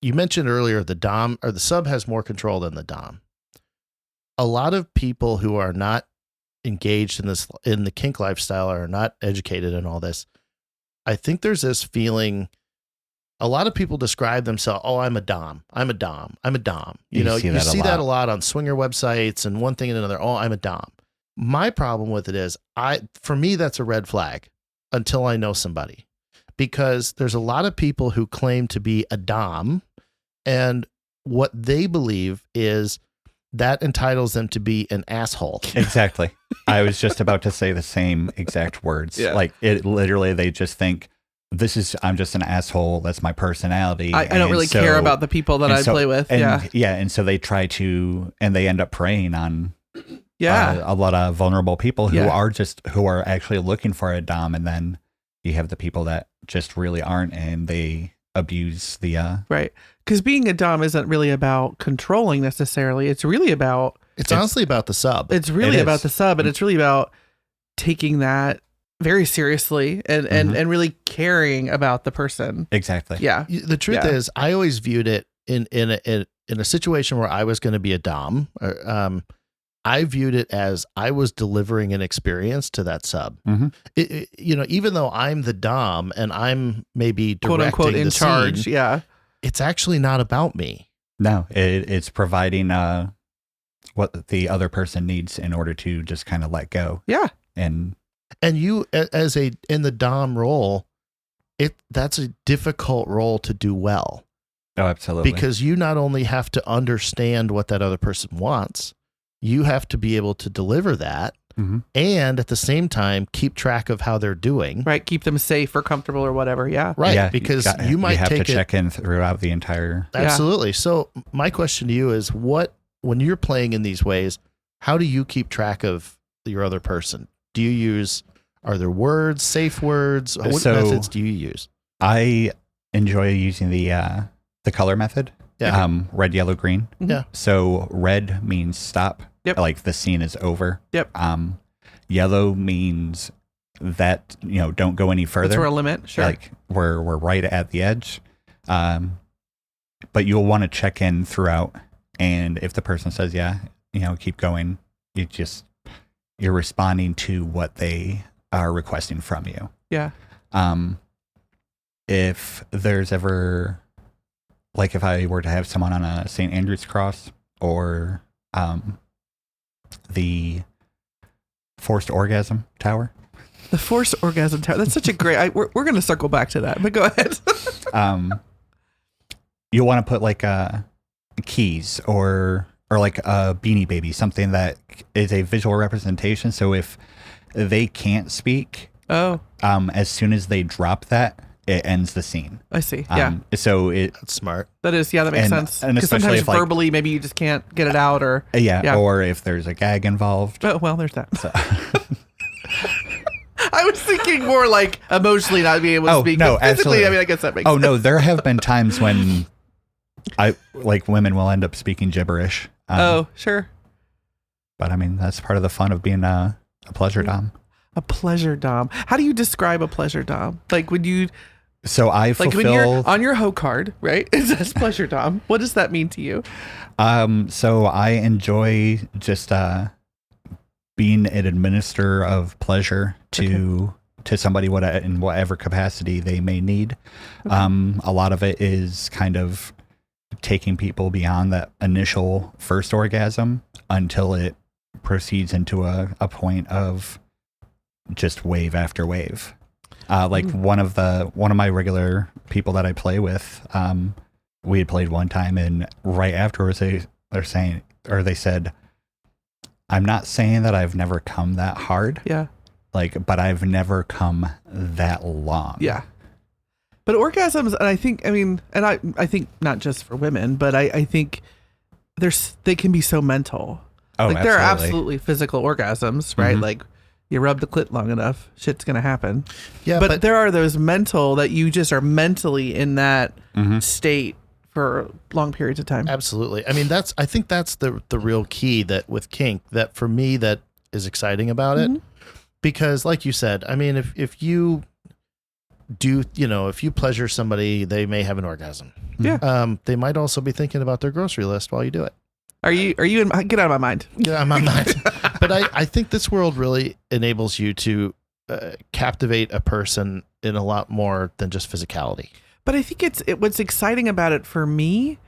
Speaker 3: you mentioned earlier the dom or the sub has more control than the dom. A lot of people who are not engaged in the kink lifestyle or are not educated in all this, I think there's this feeling. A lot of people describe themselves, "Oh, I'm a dom. I'm a dom. I'm a dom." You see that a lot on swinger websites and one thing and another. "Oh, I'm a dom." My problem with it is, for me, that's a red flag until I know somebody, because there's a lot of people who claim to be a dom, and what they believe is that entitles them to be an asshole.
Speaker 2: Exactly. I was just about to say the same exact words. Yeah. Like it literally, they just think I'm just an asshole. That's my personality.
Speaker 1: I don't really care about the people that I play with.
Speaker 2: And so they try to, and they end up preying on a lot of vulnerable people who are actually looking for a dom. And then you have the people that just really aren't, and they abuse the
Speaker 1: right. Because being a dom isn't really about controlling necessarily. It's really about
Speaker 3: it's honestly about the sub.
Speaker 1: It's really about the sub, and it's really about taking that very seriously and really caring about the person.
Speaker 2: Exactly.
Speaker 1: Yeah.
Speaker 3: The truth is, I always viewed it in a situation where I was going to be a dom. I viewed it as I was delivering an experience to that sub. Even though I'm the dom and I'm maybe directing
Speaker 1: quote unquote in charge,
Speaker 3: scene, it's actually not about me.
Speaker 2: No, it's providing what the other person needs in order to just kind of let go.
Speaker 1: Yeah.
Speaker 2: And
Speaker 3: you in the dom role, that's a difficult role to do well.
Speaker 2: Oh, absolutely.
Speaker 3: Because you not only have to understand what that other person wants, you have to be able to deliver that, and at the same time keep track of how they're doing.
Speaker 1: Right, keep them safe or comfortable or whatever. Yeah,
Speaker 3: right. Yeah, because you might
Speaker 2: have
Speaker 3: to
Speaker 2: check in throughout the entire.
Speaker 3: Absolutely. So my question to you is, when you're playing in these ways, how do you keep track of your other person? Are there words, safe words? What methods do you use?
Speaker 2: I enjoy using the color method.
Speaker 3: Yeah.
Speaker 2: Red, yellow, green.
Speaker 3: Yeah.
Speaker 2: So red means stop.
Speaker 1: Yep.
Speaker 2: Like the scene is over.
Speaker 1: Yep.
Speaker 2: Yellow means that, don't go any further.
Speaker 1: That's where a limit. Sure.
Speaker 2: Like we're right at the edge. But you'll want to check in throughout. And if the person says, yeah, keep going, you're responding to what they are requesting from you.
Speaker 1: Yeah.
Speaker 2: If there's ever, like if I were to have someone on a St. Andrew's cross or the forced orgasm tower.
Speaker 1: The forced orgasm tower. That's such a great, we're going to circle back to that, but go ahead.
Speaker 2: You'll want to put like keys or like a Beanie Baby, something that is a visual representation. So if they can't speak, as soon as they drop that, it ends the scene.
Speaker 1: I see. Yeah.
Speaker 2: So
Speaker 3: that's smart.
Speaker 1: That is, that makes sense.
Speaker 2: And
Speaker 1: because
Speaker 2: especially
Speaker 1: sometimes verbally, maybe you just can't get it out, or
Speaker 2: or if there's a gag involved.
Speaker 1: Oh, well, there's that. So. I was thinking more like emotionally not being able to speak.
Speaker 2: No,
Speaker 1: physically,
Speaker 2: absolutely.
Speaker 1: I mean, I guess that makes sense.
Speaker 2: Oh no, there have been times when women will end up speaking gibberish.
Speaker 1: Sure.
Speaker 2: But I mean, that's part of the fun of being a pleasure dom.
Speaker 1: A pleasure dom. How do you describe a pleasure dom? Like when you...
Speaker 2: So I fulfill...
Speaker 1: Like when you're on your hoe card, right? It says pleasure dom. What does that mean to you?
Speaker 2: So I enjoy just being an administrator of pleasure to somebody in whatever capacity they may need. Okay. A lot of it is kind of taking people beyond that initial first orgasm until it proceeds into a point of just wave after wave. One of my regular people that I play with, we had played one time, and right afterwards they said, I'm not saying that I've never come that hard.
Speaker 1: Yeah.
Speaker 2: But I've never come that long.
Speaker 1: Yeah. But orgasms, and I think not just for women, but I think they can be so mental.
Speaker 2: Oh,
Speaker 1: there are absolutely physical orgasms, right? Mm-hmm. Like you rub the clit long enough, shit's going to happen. Yeah. But there are those mental that you just are mentally in that state for long periods of time.
Speaker 3: Absolutely. I mean, I think that's the real key that with kink that for me that is exciting about it. Because like you said, I mean, if you do, if you pleasure somebody, they may have an orgasm.
Speaker 1: Yeah.
Speaker 3: They might also be thinking about their grocery list while you do it.
Speaker 1: Are you get out of my mind.
Speaker 3: Get out of my mind. But I think this world really enables you to captivate a person in a lot more than just physicality.
Speaker 1: But I think what's exciting about it for me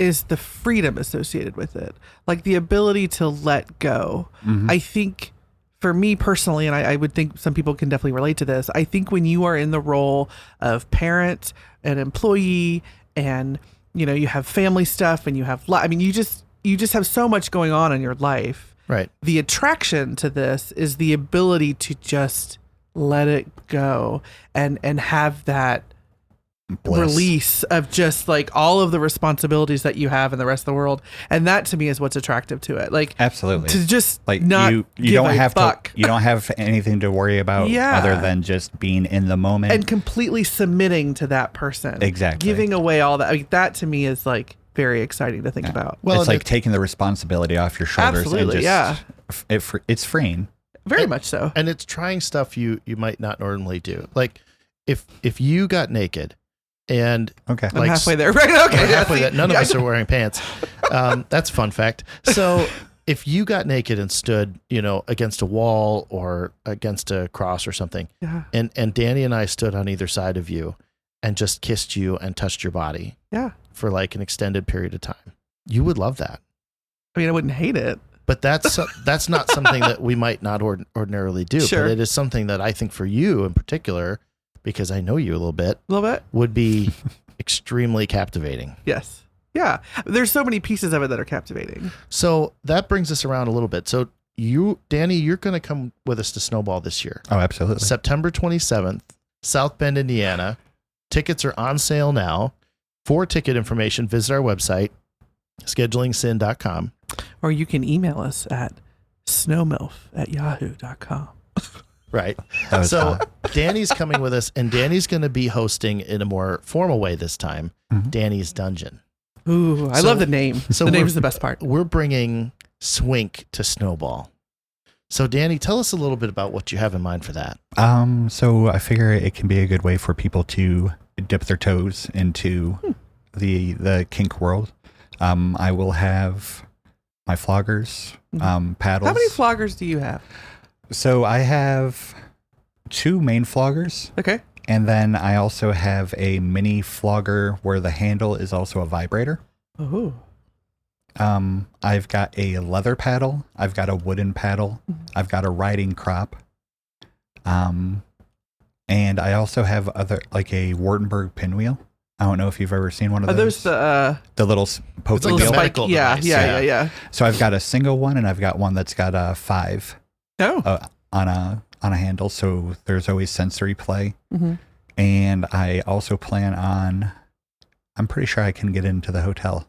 Speaker 1: is the freedom associated with it. Like the ability to let go. Mm-hmm. I think for me personally, and I would think some people can definitely relate to this, I think when you are in the role of parent and employee and, you have family stuff and you have, you just have so much going on in your life.
Speaker 3: Right.
Speaker 1: The attraction to this is the ability to just let it go and have that bliss. Release of just like all of the responsibilities that you have in the rest of the world, and that to me is what's attractive to it. Like
Speaker 2: absolutely
Speaker 1: to just
Speaker 2: like
Speaker 1: not
Speaker 2: you don't have you don't have anything to worry about other than just being in the moment
Speaker 1: and completely submitting to that person.
Speaker 2: Exactly,
Speaker 1: giving away all that. I mean, that to me is like very exciting to think about.
Speaker 2: Well, it's like taking the responsibility off your shoulders.
Speaker 1: Absolutely,
Speaker 2: and just, it's freeing.
Speaker 1: Very much so,
Speaker 3: and it's trying stuff you might not normally do. Like if you got naked. And
Speaker 1: I'm halfway there, right? Okay,
Speaker 3: halfway there. None of us are wearing pants. That's a fun fact. So if you got naked and stood, against a wall or against a cross or something, and Dani and I stood on either side of you and just kissed you and touched your body, for like an extended period of time, you would love that.
Speaker 1: I mean, I wouldn't hate it.
Speaker 3: But that's not something that we might not ordinarily do.
Speaker 1: Sure.
Speaker 3: But it is something that I think for you in particular, because I know you a little bit, would be extremely captivating.
Speaker 1: Yes. Yeah. There's so many pieces of it that are captivating.
Speaker 3: So that brings us around a little bit. So Dani, you're going to come with us to Snowball this year.
Speaker 2: Oh, absolutely.
Speaker 3: September 27th, South Bend, Indiana. Tickets are on sale now. For ticket information, visit our website, schedulingsin.com.
Speaker 1: Or you can email us at snowmilf@yahoo.com.
Speaker 3: Right. So Dani's coming with us, and Dani's going to be hosting in a more formal way this time, Dani's Dungeon.
Speaker 1: Ooh, I love the name. The name's the best part.
Speaker 3: We're bringing Swink to Snowball. So, Dani, tell us a little bit about what you have in mind for that.
Speaker 2: So I figure it can be a good way for people to dip their toes into the kink world. I will have my floggers, paddles.
Speaker 1: How many floggers do you have?
Speaker 2: So I have 2 main floggers,
Speaker 1: Okay.
Speaker 2: and then I also have a mini flogger where the handle is also a vibrator.
Speaker 1: Oh.
Speaker 2: I've got a leather paddle. I've got a wooden paddle. I've got a riding crop. And I also have like a Wartenberg pinwheel. I don't know if you've ever seen one of
Speaker 1: Are
Speaker 2: those.
Speaker 1: those the
Speaker 2: little poke
Speaker 3: It's like
Speaker 2: wheel.
Speaker 3: a medical
Speaker 1: yeah,
Speaker 3: device.
Speaker 1: yeah.
Speaker 2: So I've got a single one, and I've got one that's got 5
Speaker 1: Oh.
Speaker 2: on a handle. So there's always sensory play.
Speaker 1: Mm-hmm.
Speaker 2: And I also plan on. I'm pretty sure I can get into the hotel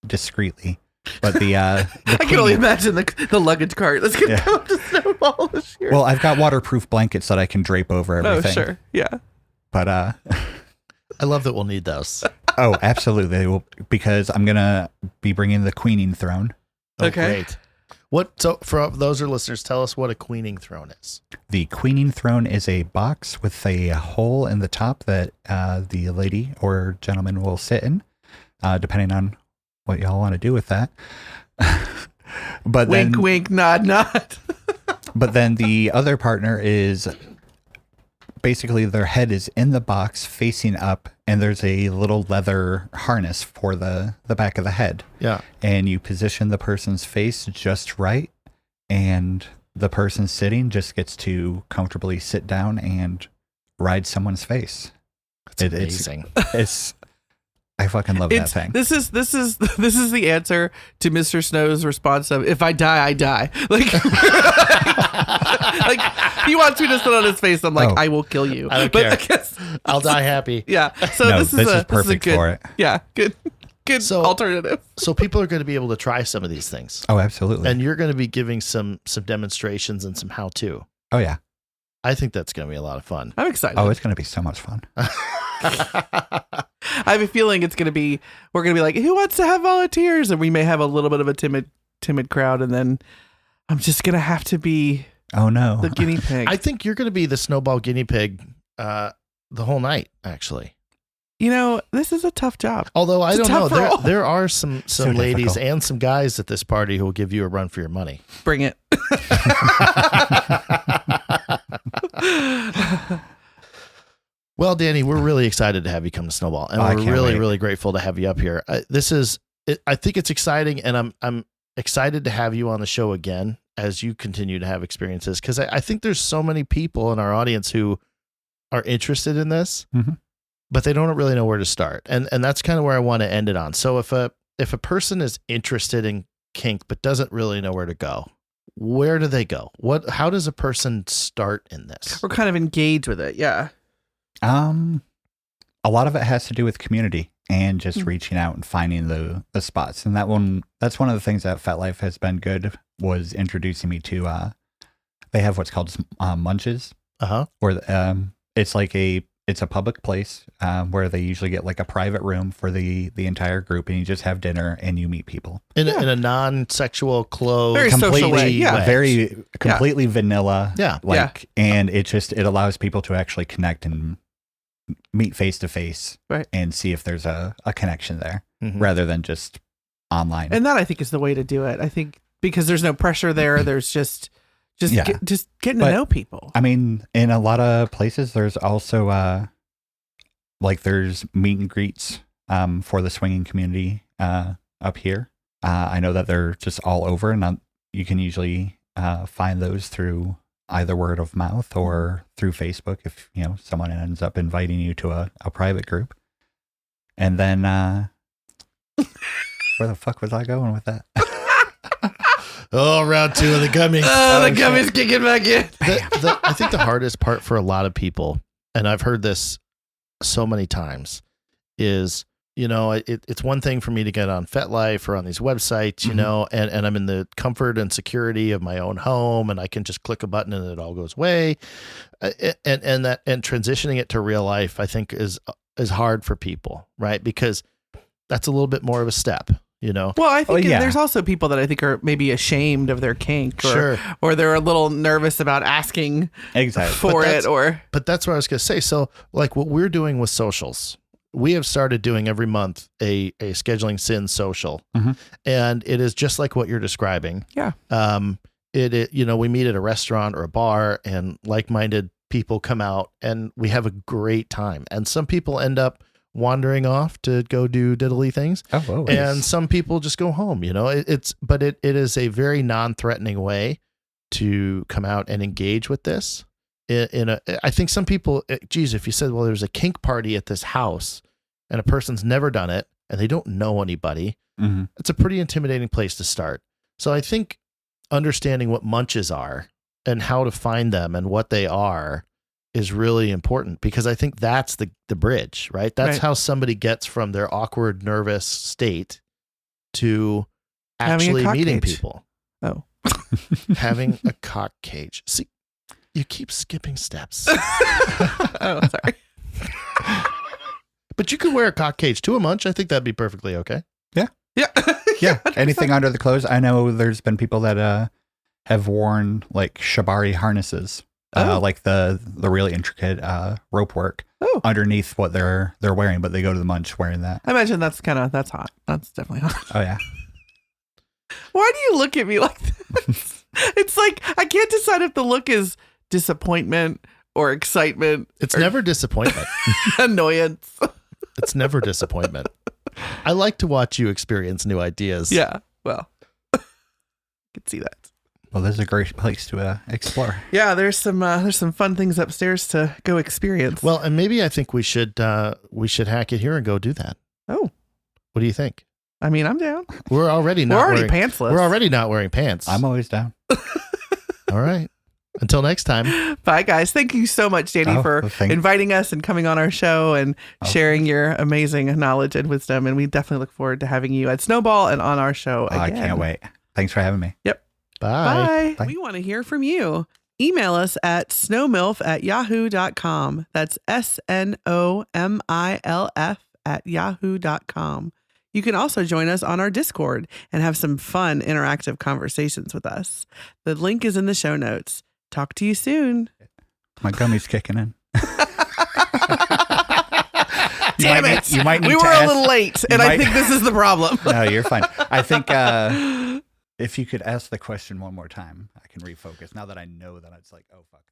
Speaker 2: discreetly, but the
Speaker 1: I can only imagine the luggage cart that's going to come to Snowball this year.
Speaker 2: Well, I've got waterproof blankets that I can drape over everything.
Speaker 1: Oh, sure. Yeah.
Speaker 2: But
Speaker 3: I love that we'll need those.
Speaker 2: oh, absolutely, they will, because I'm gonna be bringing the queening throne.
Speaker 3: Oh,
Speaker 1: Okay.
Speaker 3: Great. So for those our listeners, tell us what a queening throne is.
Speaker 2: The queening throne is a box with a hole in the top that the lady or gentleman will sit in, depending on what y'all want to do with that. But
Speaker 1: Wink,
Speaker 2: then,
Speaker 1: wink, nod, nod.
Speaker 2: but then the other partner is basically their head is in the box facing up, and there's a little leather harness for the back of the head.
Speaker 3: Yeah.
Speaker 2: And you position the person's face just right, and the person sitting just gets to comfortably sit down and ride someone's face.
Speaker 3: That's amazing.
Speaker 2: I fucking love that thing.
Speaker 1: This is the answer to Mr. Snow's response of "If I die, I die." Like, like he wants me to sit on his face. I'm like,
Speaker 2: Oh.
Speaker 1: I will kill you.
Speaker 3: I don't
Speaker 1: but
Speaker 3: care.
Speaker 1: I guess,
Speaker 3: I'll die happy.
Speaker 1: yeah. So
Speaker 2: No,
Speaker 1: this
Speaker 2: this is
Speaker 1: a
Speaker 2: perfect
Speaker 1: good,
Speaker 2: for it.
Speaker 1: Yeah, good
Speaker 3: So-
Speaker 1: alternative.
Speaker 3: So people are going to be able to try some of these things.
Speaker 2: Oh, absolutely.
Speaker 3: And you're going to be giving some demonstrations and some how-to.
Speaker 2: Oh, yeah.
Speaker 3: I think that's going to be a lot of fun.
Speaker 1: I'm excited.
Speaker 2: Oh, it's going to be so much fun.
Speaker 1: I have a feeling we're going to be like, who wants to have volunteers? And we may have a little bit of a timid crowd. And then I'm just going to have to be
Speaker 2: Oh, no.
Speaker 1: the guinea pig.
Speaker 3: I think you're going to be the snowball guinea pig the whole night, actually.
Speaker 1: This is a tough job.
Speaker 3: Although I
Speaker 1: It's
Speaker 3: don't know,
Speaker 1: tough for all.
Speaker 3: there are some
Speaker 2: So
Speaker 3: ladies
Speaker 2: difficult.
Speaker 3: and some guys at this party who will give you a run for your money.
Speaker 1: Bring it.
Speaker 3: Well, Dani, we're really excited to have you come to Snowball, and
Speaker 2: Oh, I
Speaker 3: we're
Speaker 2: can't
Speaker 3: really,
Speaker 2: wait.
Speaker 3: really grateful to have you up here. I think it's exciting, and I'm excited to have you on the show again as you continue to have experiences, because I think there's so many people in our audience who are interested in this,
Speaker 2: Mhm.
Speaker 3: but they don't really know where to start, and that's kind of where I want to end it on. So if a person is interested in kink but doesn't really know where to go, where do they go? How does a person start in this?
Speaker 1: We're kind of engaged with it. Yeah.
Speaker 2: A lot of it has to do with community and just
Speaker 1: Mhm.
Speaker 2: reaching out and finding the spots. And that's one of the things that FetLife has been good, was introducing me to, they have what's called munches, where it's like it's a public place where they usually get like a private room for the entire group, and you just have dinner and you meet people.
Speaker 3: In a non-sexual, clothed,
Speaker 1: Very social way, yeah.
Speaker 2: Very completely vanilla.
Speaker 3: Yeah.
Speaker 2: And it allows people to actually connect and meet face to face,
Speaker 1: Right.
Speaker 2: and see if there's a connection there,
Speaker 3: Mhm.
Speaker 2: rather than just online.
Speaker 1: And that I think is the way to do it. I think because there's no pressure there. There's just
Speaker 2: Yeah.
Speaker 1: just getting
Speaker 2: But-
Speaker 1: to know people.
Speaker 2: I mean, in a lot of places, there's also there's meet and greets for the swinging community up here. I know that they're just all over, and you can usually find those through either word of mouth or through Facebook if someone ends up inviting you to a private group. And then where the fuck was I going with that?
Speaker 3: Oh, round 2 of the gummies.
Speaker 1: The gummy's kicking back in.
Speaker 3: I think the hardest part for a lot of people, and I've heard this so many times, is it's one thing for me to get on FetLife or on these websites, and I'm in the comfort and security of my own home, and I can just click a button and it all goes away. And transitioning it to real life, I think is hard for people, right? Because that's a little bit more of a step. you know?
Speaker 1: Well, I think
Speaker 2: yeah.
Speaker 1: there's also people that I think are maybe ashamed of their kink, or they're a little nervous about asking
Speaker 2: Exactly.
Speaker 1: for it, or.
Speaker 3: But that's what I was going to say. So, like what we're doing with socials, we have started doing every month a scheduling sin social, and it is just like what you're describing.
Speaker 1: Yeah.
Speaker 3: We meet at a restaurant or a bar, and like-minded people come out, and we have a great time. And some people end up wandering off to go do diddly things.
Speaker 2: Oh, always.
Speaker 3: And some people just go home, you know. It is a very non-threatening way to come out and engage with this. I think some people, geez, if you said, well, there's a kink party at this house and a person's never done it and they don't know anybody, it's a pretty intimidating place to start. So I think understanding what munches are and how to find them and what they are is really important, because I think that's the bridge, right? That's how somebody gets from their awkward, nervous state to actually meeting people.
Speaker 1: Oh.
Speaker 3: Having a cock cage. See, you keep skipping steps.
Speaker 1: Oh, sorry.
Speaker 3: But you could wear a cock cage to a munch. I think that'd be perfectly okay.
Speaker 1: Yeah.
Speaker 2: Yeah. Anything under the clothes. I know there's been people that have worn like shibari harnesses. Like the really intricate rope work underneath what they're wearing, but they go to the munch wearing that.
Speaker 1: I imagine that's hot. That's definitely hot.
Speaker 2: Oh yeah.
Speaker 1: Why do you look at me like this? It's like I can't decide if the look is disappointment or excitement.
Speaker 3: It's never disappointment.
Speaker 1: Annoyance.
Speaker 3: It's never disappointment. I like to watch you experience new ideas.
Speaker 1: Yeah. Well, I could see that.
Speaker 2: Well, there's a great place to explore.
Speaker 1: Yeah, there's some fun things upstairs to go experience.
Speaker 3: Well, and maybe I think we should hack it here and go do that.
Speaker 1: Oh,
Speaker 3: what do you think?
Speaker 1: I mean, I'm down.
Speaker 3: We're already
Speaker 1: pantsless.
Speaker 3: We're already not wearing pants.
Speaker 2: I'm always down.
Speaker 3: All right. Until next time.
Speaker 1: Bye, guys. Thank you so much, Dani, for inviting us and coming on our show and sharing your amazing knowledge and wisdom. And we definitely look forward to having you at Snowball and on our show again.
Speaker 2: I can't wait. Thanks for having me.
Speaker 1: Yep.
Speaker 3: Bye.
Speaker 1: Bye. We want to hear from you. Email us at snowmilf@yahoo.com. That's SNOMILF@yahoo.com. You can also join us on our Discord and have some fun interactive conversations with us. The link is in the show notes. Talk to you soon.
Speaker 2: My gummy's kicking in.
Speaker 1: Damn it.
Speaker 2: You might need
Speaker 1: we
Speaker 2: to
Speaker 1: were
Speaker 2: ask,
Speaker 1: a little late, and I think this is the problem.
Speaker 2: No, you're fine. I think if you could ask the question one more time, I can refocus. Now that I know that it's like, oh, fuck.